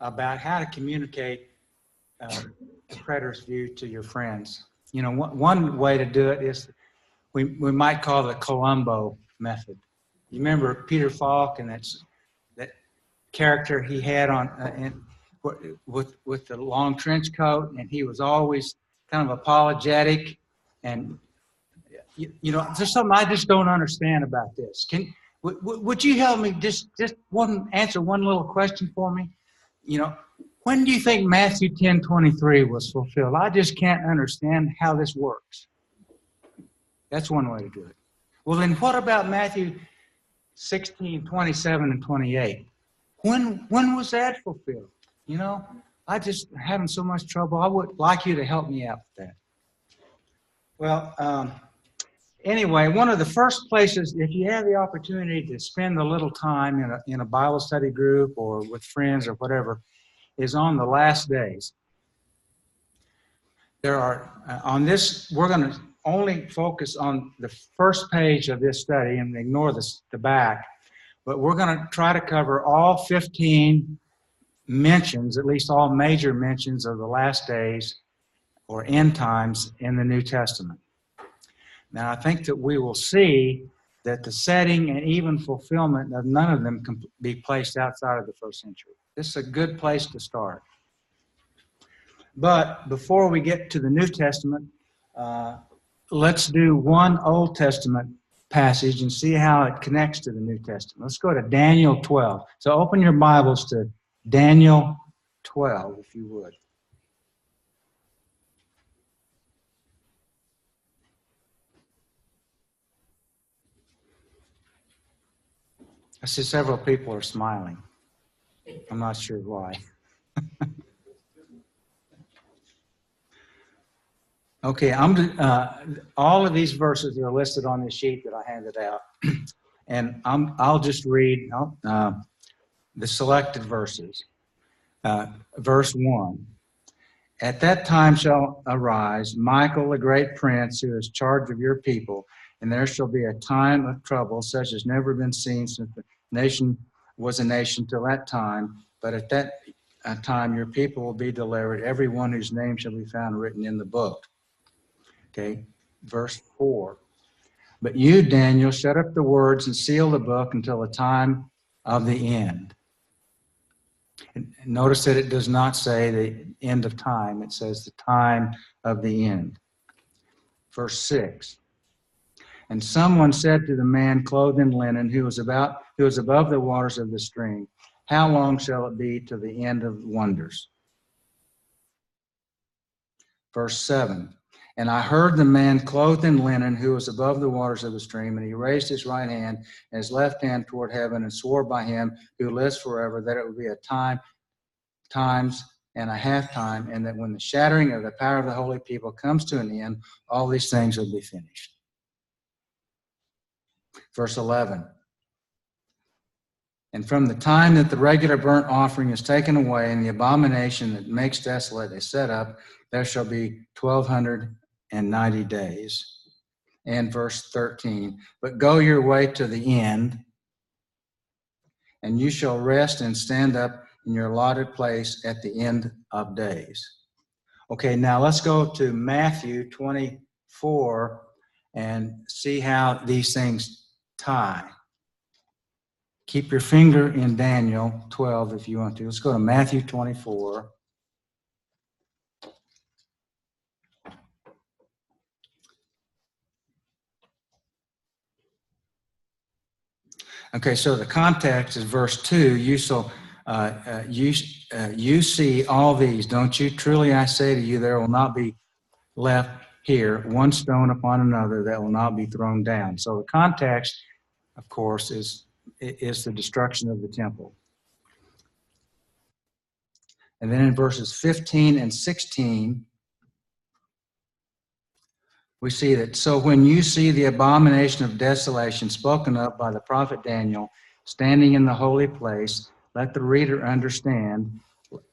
about how to communicate the preterist view to your friends. You know, one way to do it is we might call it the Columbo Method. You remember Peter Falk and that character he had on with the long trench coat, and he was always kind of apologetic. And you know, there's something I just don't understand about this. Would you help me just answer one little question for me? You know, when do you think Matthew 10:23 was fulfilled? I just can't understand how this works. That's one way to do it. Well, then what about Matthew 16:27 and 28? When was that fulfilled? You know, I just having so much trouble. I would like you to help me out with that. Well, anyway, one of the first places, if you have the opportunity to spend a little time in a Bible study group or with friends or whatever, is on the last days. There are, on this, we're going to only focus on the first page of this study and ignore the back, but we're going to try to cover all 15 mentions, at least all major mentions of the last days or end times in the New Testament. Now, I think that we will see that the setting and even fulfillment of none of them can be placed outside of the first century. This is a good place to start. But before we get to the New Testament, let's do one Old Testament passage and see how it connects to the New Testament. Let's go to Daniel 12. So open your Bibles to Daniel 12, if you would. I see several people are smiling. I'm not sure why. Okay, all of these verses are listed on the sheet that I handed out, and I'll just read the selected verses. Verse 1. At that time shall arise Michael, a great prince, who is charge of your people, and there shall be a time of trouble such as never been seen since the nation was a nation till that time. But at that time your people will be delivered, every one whose name shall be found written in the book. Okay, verse 4. But you, Daniel, shut up the words and seal the book until the time of the end. And notice that it does not say the end of time. It says the time of the end. Verse 6. And someone said to the man clothed in linen who was above the waters of the stream, how long shall it be to the end of wonders? Verse 7. And I heard the man clothed in linen who was above the waters of the stream, and he raised his right hand and his left hand toward heaven and swore by him who lives forever that it would be a times and a half time, and that when the shattering of the power of the holy people comes to an end, all these things will be finished. Verse 11. And from the time that the regular burnt offering is taken away and the abomination that makes desolate is set up, there shall be 1290 days. And verse 13. But go your way to the end, and you shall rest and stand up in your allotted place at the end of days. Okay, now let's go to Matthew 24 and see how these things tie. Keep your finger in Daniel 12 if you want to. Let's go to Matthew 24. Okay, so the context is verse 2. You see all these, don't you? Truly I say to you, there will not be left here one stone upon another that will not be thrown down. So the context, of course, is the destruction of the temple. And then in verses 15 and 16, we see that, so when you see the abomination of desolation spoken of by the prophet Daniel standing in the holy place, let the reader understand,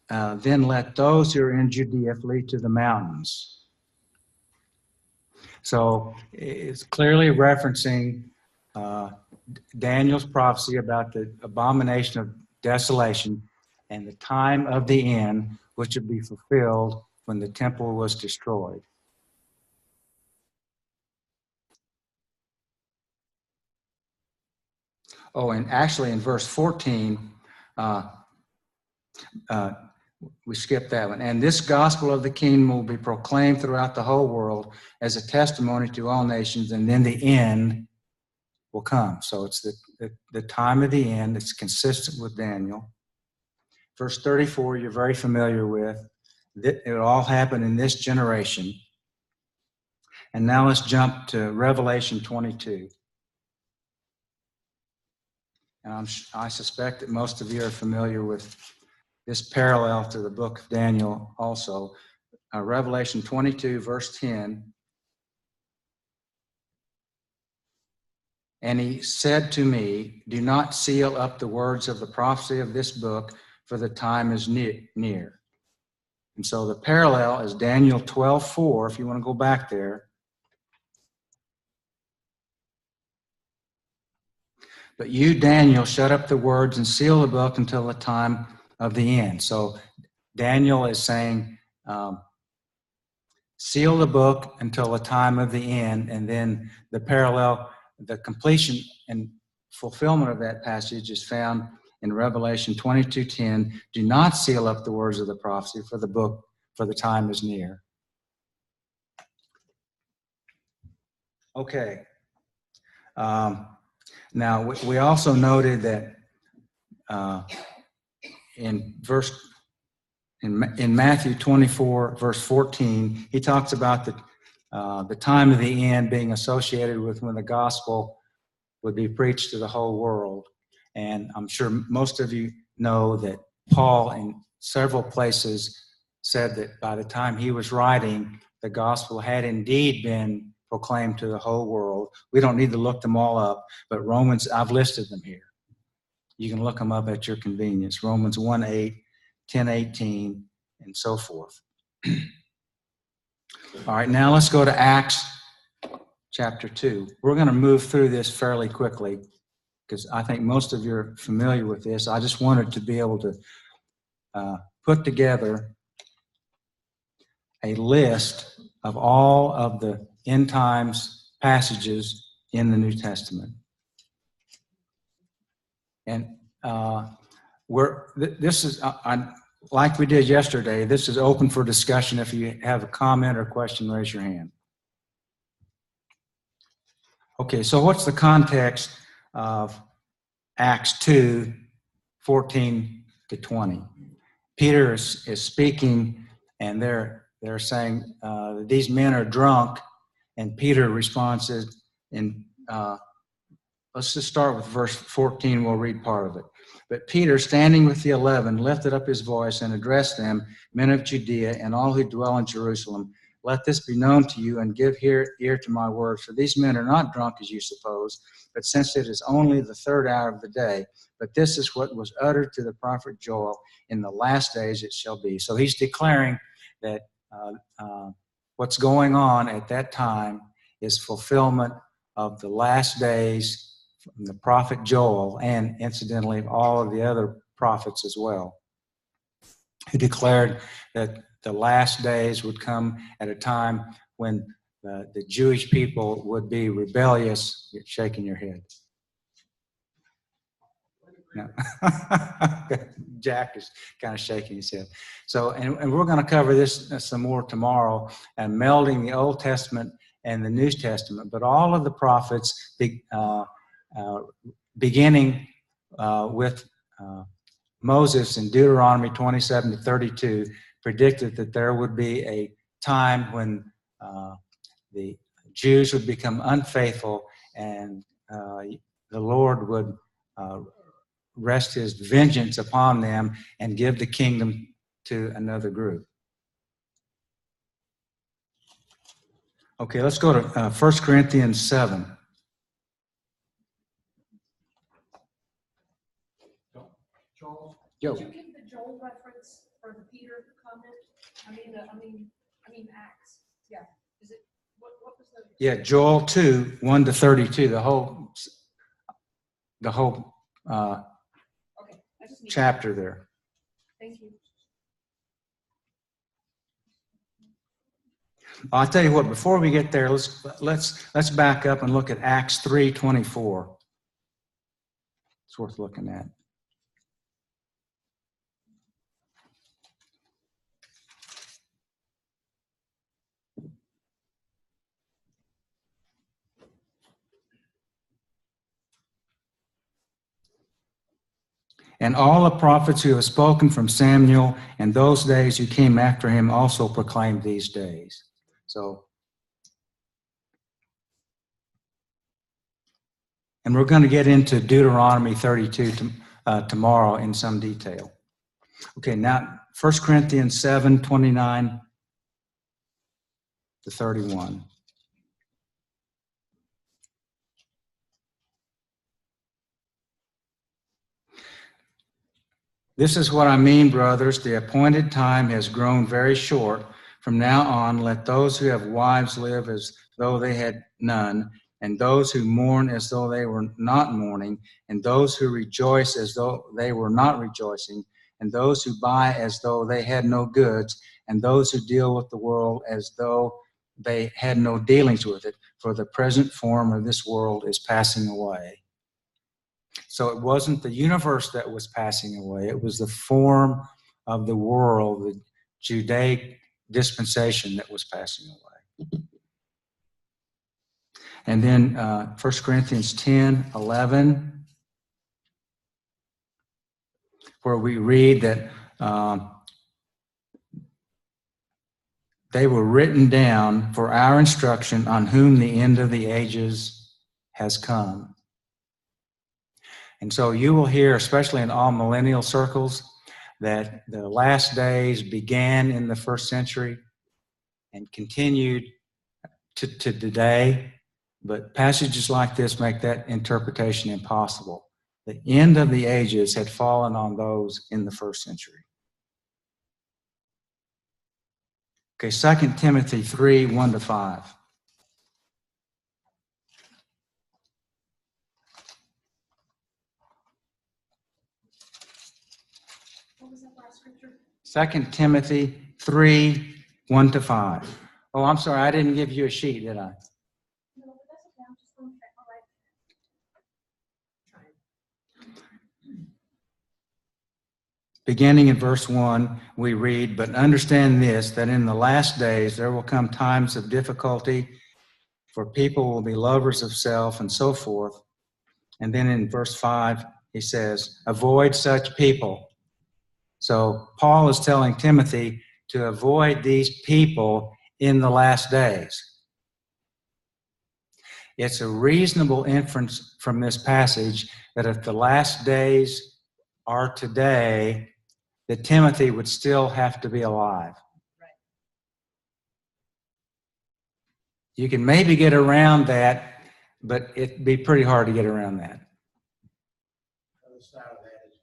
then let those who are in Judea flee to the mountains. So it's clearly referencing Daniel's prophecy about the abomination of desolation and the time of the end, which would be fulfilled when the temple was destroyed. Oh, and actually in verse 14, we skipped that one. And this gospel of the kingdom will be proclaimed throughout the whole world as a testimony to all nations, and then the end will come. So it's the time of the end. It's consistent with Daniel. Verse 34, you're very familiar with. It will all happen in this generation. And now let's jump to Revelation 22. And I suspect that most of you are familiar with this parallel to the book of Daniel also. Revelation 22, verse 10. And he said to me, do not seal up the words of the prophecy of this book, for the time is near. And so the parallel is Daniel 12:4, if you want to go back there. But you, Daniel, shut up the words and seal the book until the time of the end. So Daniel is saying, seal the book until the time of the end, and then the parallel, the completion and fulfillment of that passage is found in Revelation 22:10. Do not seal up the words of the prophecy, for the book, for the time is near. Okay. Now, we also noted that in Matthew 24, verse 14, he talks about the time of the end being associated with when the gospel would be preached to the whole world. And I'm sure most of you know that Paul, in several places, said that by the time he was writing, the gospel had indeed been proclaimed to the whole world. We don't need to look them all up, but Romans, I've listed them here. You can look them up at your convenience. Romans 1:8, 10:18, and so forth. All right, now let's go to Acts chapter 2. We're going to move through this fairly quickly because I think most of you are familiar with this. I just wanted to be able to put together a list of all of the end times passages in the New Testament. And this is, like we did yesterday, this is open for discussion. If you have a comment or question, raise your hand. Okay, so what's the context of Acts 2, 14 to 20? Peter is speaking, and they're saying these men are drunk, and Peter responds in let's just start with verse 14. We'll read part of it. But Peter, standing with the 11, lifted up his voice and addressed them, men of Judea and all who dwell in Jerusalem. Let this be known to you, and give ear to my words. For these men are not drunk, as you suppose, but since it is only the third hour of the day. But this is what was uttered to the prophet Joel. In the last days it shall be. So he's declaring that what's going on at that time is fulfillment of the last days from the prophet Joel, and incidentally all of the other prophets as well, who declared that the last days would come at a time when the Jewish people would be rebellious. You're shaking your head. No. Jack is kind of shaking his head. So, and we're going to cover this some more tomorrow, and melding the Old Testament and the New Testament. But all of the prophets, beginning with Moses in Deuteronomy 27 to 32, predicted that there would be a time when the Jews would become unfaithful, and the Lord would rest his vengeance upon them and give the kingdom to another group. Okay, let's go to 1 Corinthians 7. Did you give the Joel reference for the Peter comment? I mean Acts. Yeah. Is it what was the? Yeah, Joel 2, 1 to 32. The whole Okay. chapter there. I'll tell you what, before we get there, let's back up and look at Acts 3:24. It's worth looking at. And all the prophets who have spoken from Samuel and those days who came after him also proclaimed these days. So, and we're going to get into Deuteronomy 32 tomorrow in some detail. Okay, now 1 Corinthians 7:29 to 31. This is what I mean, brothers. The appointed time has grown very short. From now on, let those who have wives live as though they had none, and those who mourn as though they were not mourning, and those who rejoice as though they were not rejoicing, and those who buy as though they had no goods, and those who deal with the world as though they had no dealings with it. For the present form of this world is passing away. So it wasn't the universe that was passing away. It was the form of the world, the Judaic dispensation that was passing away. And then 1 Corinthians 10:11, where we read that they were written down for our instruction, on whom the end of the ages has come. And so you will hear, especially in all millennial circles, that the last days began in the first century and continued to today. But passages like this make that interpretation impossible. The end of the ages had fallen on those in the first century. Okay, 2 Timothy 3:1 to 5. What was that last scripture? 2 Timothy 3:1 to 5. Oh, I'm sorry, I didn't give you a sheet, did I? No, but that's okay. I'm just going to check my life. Beginning in verse 1, we read, "But understand this, that in the last days there will come times of difficulty, for people will be lovers of self," and so forth. And then in verse 5, he says, "Avoid such people." So Paul is telling Timothy to avoid these people in the last days. It's a reasonable inference from this passage that if the last days are today, that Timothy would still have to be alive. Right. You can maybe get around that, but it'd be pretty hard to get around that. The other side of that is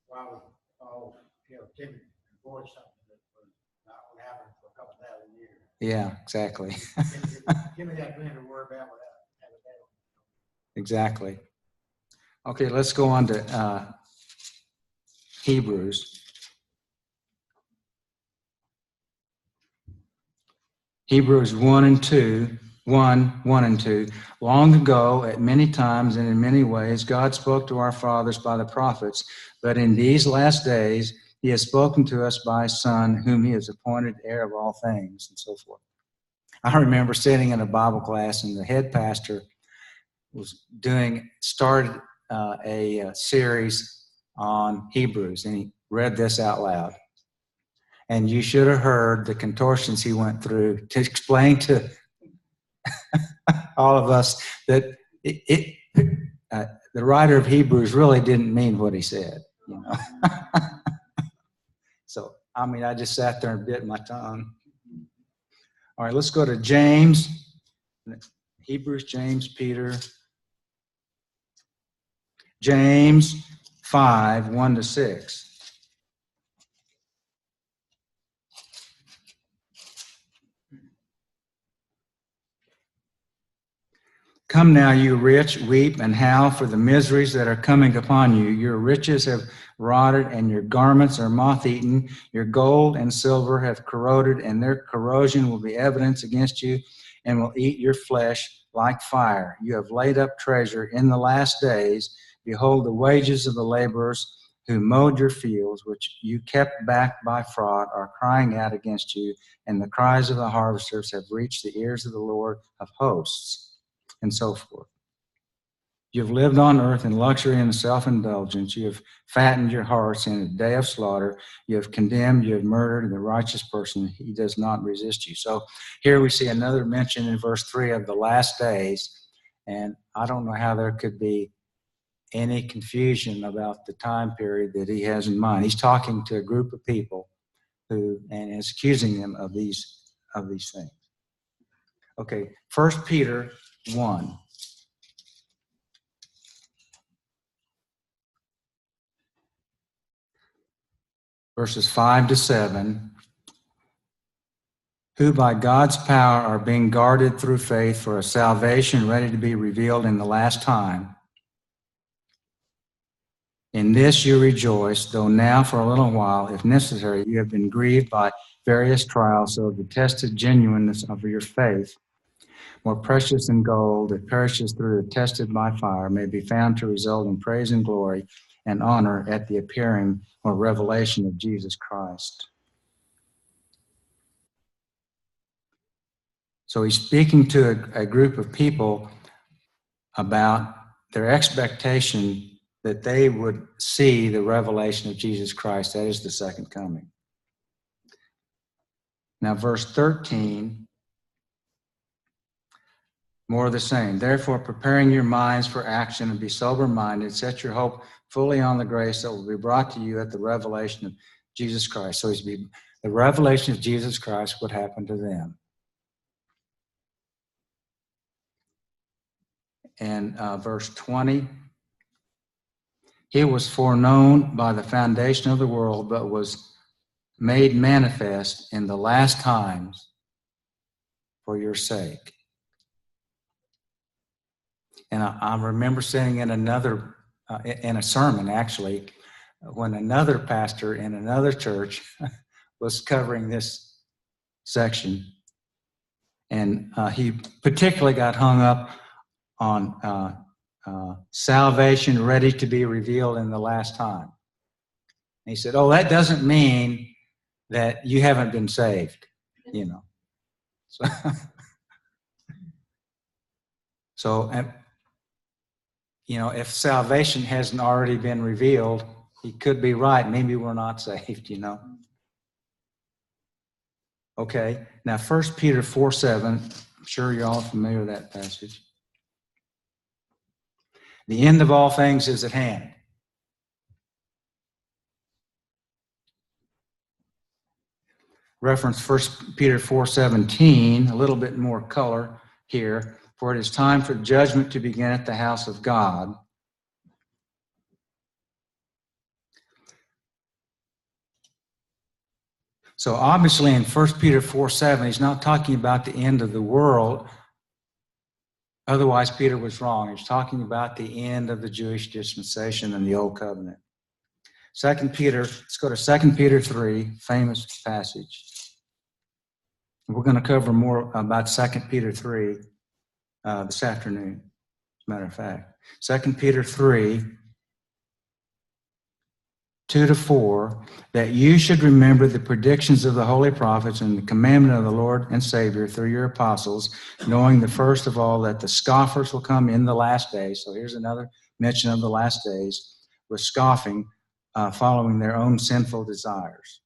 why would Paul tell Timothy to avoid something that was not going to happen for a couple thousand years? Yeah, exactly. Timothy had plenty to worry about without having that. Exactly. Okay, let's go on to Hebrews. Hebrews 1 and 2. Long ago, at many times and in many ways, God spoke to our fathers by the prophets, but in these last days, he has spoken to us by his Son, whom he has appointed heir of all things, and so forth. I remember sitting in a Bible class, and the head pastor started a series on Hebrews, and he read this out loud. And you should have heard the contortions he went through to explain to all of us that the writer of Hebrews really didn't mean what he said. You know? So, I mean, I just sat there and bit my tongue. All right, let's go to James. Hebrews, James, Peter. James 5:1 to 6. Come now, you rich, weep and howl for the miseries that are coming upon you. Your riches have rotted, and your garments are moth-eaten. Your gold and silver have corroded, and their corrosion will be evidence against you and will eat your flesh like fire. You have laid up treasure in the last days. Behold, the wages of the laborers who mowed your fields, which you kept back by fraud, are crying out against you, and the cries of the harvesters have reached the ears of the Lord of hosts, and so forth. You have lived on earth in luxury and self-indulgence. You have fattened your hearts in a day of slaughter. You have condemned, you have murdered the righteous person. He does not resist you. So here we see another mention in verse 3 of the last days. And I don't know how there could be any confusion about the time period that he has in mind. He's talking to a group of people and is accusing them of these things. Okay, 1 Peter 1. Verses 5 to 7, who by God's power are being guarded through faith for a salvation ready to be revealed in the last time. In this you rejoice, though now for a little while, if necessary, you have been grieved by various trials, so the tested genuineness of your faith, more precious than gold that perishes through the tested by fire, may be found to result in praise and glory and honor at the appearing or revelation of Jesus Christ. So he's speaking to a group of people about their expectation that they would see the revelation of Jesus Christ. That is the second coming. Now, verse 13, more of the same. Therefore, preparing your minds for action and be sober-minded, set your hope fully on the grace that will be brought to you at the revelation of Jesus Christ. So the revelation of Jesus Christ would happen to them. And verse 20, he was foreknown by the foundation of the world, but was made manifest in the last times for your sake. And I remember saying in in a sermon, actually, when another pastor in another church was covering this section, and he particularly got hung up on salvation ready to be revealed in the last time. And he said, oh, that doesn't mean that you haven't been saved, you know. So, you know, if salvation hasn't already been revealed, he could be right. Maybe we're not saved, you know. Okay, now 1 Peter 4:7, I'm sure you're all familiar with that passage. The end of all things is at hand. Reference 1 Peter 4:17, a little bit more color here. For it is time for judgment to begin at the house of God. So obviously in 1 Peter 4:7, he's not talking about the end of the world. Otherwise, Peter was wrong. He's talking about the end of the Jewish dispensation and the Old Covenant. 2 Peter, let's go to 2 Peter 3, famous passage. We're going to cover more about 2 Peter 3 this afternoon, as a matter of fact. 2 Peter 3, 2-4, that you should remember the predictions of the holy prophets and the commandment of the Lord and Savior through your apostles, knowing the first of all that the scoffers will come in the last days. So here's another mention of the last days, with scoffing, following their own sinful desires.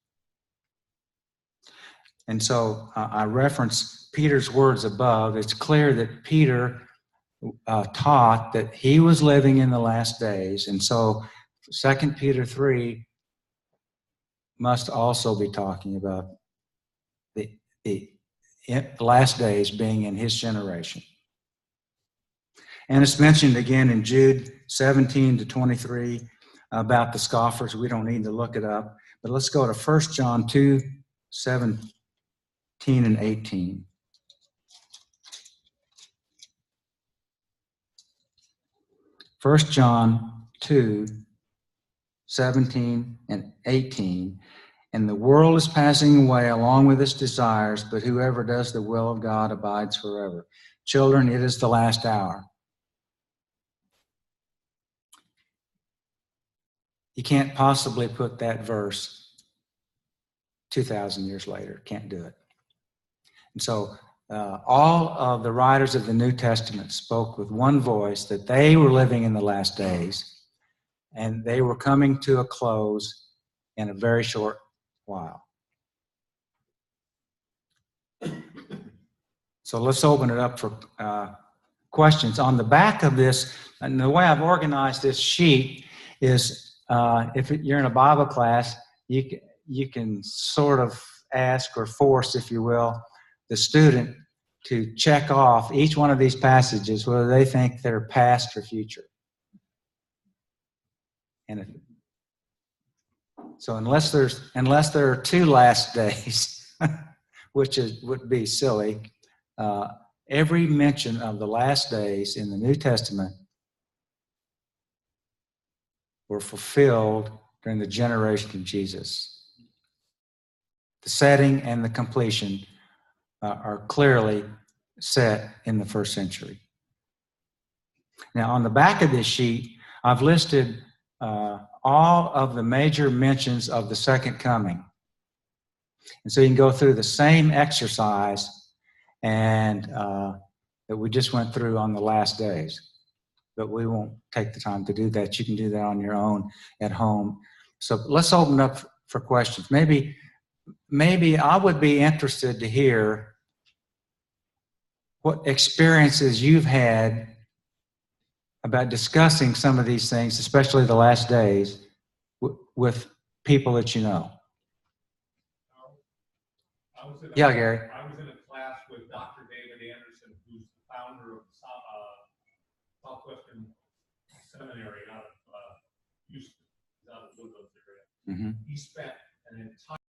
And so I reference Peter's words above. It's clear that Peter taught that he was living in the last days. And so 2 Peter 3 must also be talking about the last days being in his generation. And it's mentioned again in Jude 17-23 about the scoffers. We don't need to look it up. But let's go to 1 John 2:17 and 18. 1 John 2, 17, and 18. And the world is passing away along with its desires, but whoever does the will of God abides forever. Children, it is the last hour. You can't possibly put that verse 2,000 years later. Can't do it. And so all of the writers of the New Testament spoke with one voice that they were living in the last days, and they were coming to a close in a very short while. So let's open it up for questions. On the back of this, and the way I've organized this sheet is if you're in a Bible class, you can sort of ask or force, if you will, the student to check off each one of these passages, whether they think they're past or future. And so unless there are two last days, which would be silly, every mention of the last days in the New Testament were fulfilled during the generation of Jesus. The setting and the completion are clearly set in the first century. Now, on the back of this sheet, I've listed all of the major mentions of the second coming. And so you can go through the same exercise and that we just went through on the last days. But we won't take the time to do that. You can do that on your own at home. So let's open up for questions. Maybe I would be interested to hear what experiences you've had about discussing some of these things, especially the last days, with people that you know. Yeah, Gary. I was in a class with Dr. David Anderson, who's the founder of Southwestern Seminary out of Houston, out of the Woodlands area. Mm-hmm. He spent an entire